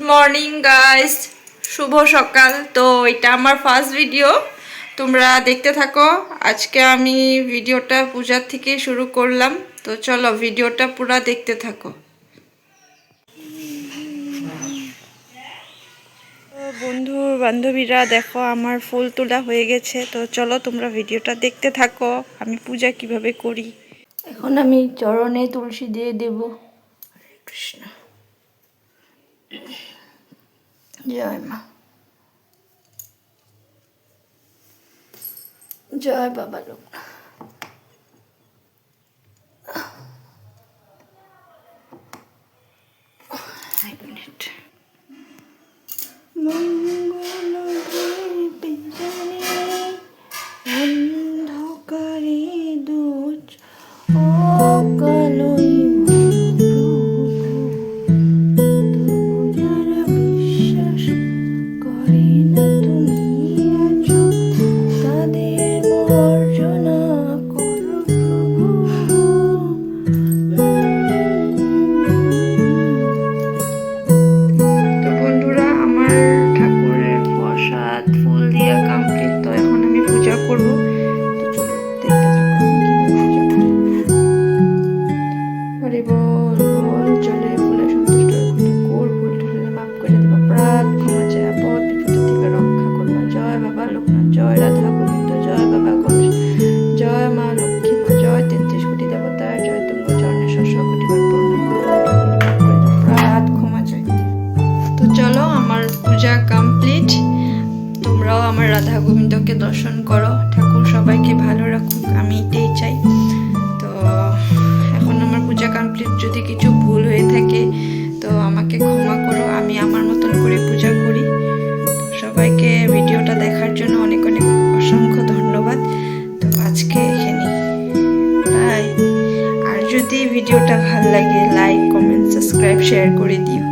Morning guys, শুভ সকাল। তো এটা আমার ফার্স্ট ভিডিও, তোমরা দেখতে থাকো। আজকে আমি ভিডিওটা পূজার থেকে শুরু করলাম, তো চলো ভিডিওটা পুরো দেখতে থাকো। বন্ধু বান্ধবীরা দেখো আমার ফুল তোলা হয়ে গেছে, তো চলো তোমরা ভিডিওটা দেখতে থাকো আমি পূজা কিভাবে করি। এখন আমি চরণে তুলসী দিয়ে দেব। হরে কৃষ্ণ, জয় মা, জয় বাবা লোকনাথ। এক মিনিট। অন্ধকারে দুজ অকালই যারা বিশ্বাস করে না তুমি আছো, তাদের মর্জনা করো প্রভু। তো বন্ধুরা, আমার ঠাকুরের প্রসাদ ফুল দিয়া কমপ্লিট। তো এখন আমি পূজা করব, দেখতে থাকো আমি কিভাবে পূজা করি। হরি বল বল, জলে ফুলে সন্তুষ্ট ঠাকুর, ভুল ঢুলে মাফ করে দেবা, প্রাণ ক্ষমা চায়, আপদ বিপদ থেকে রক্ষা করবা। জয় বাবা লোকনাথ, জয় রাধা গোবিন্দ, জয় বাবা গণেশ, জয় মা লক্ষ্মী মা, জয় 33 কোটি দেবতা, জয় তুঙ্গ চরণে 600 কোটিবার প্রণাম, প্রাণ ক্ষমা চাই। তো চলো আমার পূজা কমপ্লিট। তোমরাও আমার রাধা গোবিন্দকে দর্শন করো, ঠাকুর সবাইকে ভালো রাখুক, আমি এটাই চাই। তো এখন আমার পূজা কমপ্লিট, যদি কিছু ভুল হয়ে থাকে তো আমাকে ক্ষমা করো, আমি আমার মতন করে পূজা করি। সবাইকে ভিডিওটা দেখার জন্য অনেক অনেক অসংখ্য ধন্যবাদ। তো আজকে এখানে বাই। আর যদি ভিডিওটা ভালো লাগে লাইক কমেন্ট সাবস্ক্রাইব শেয়ার করে দিও।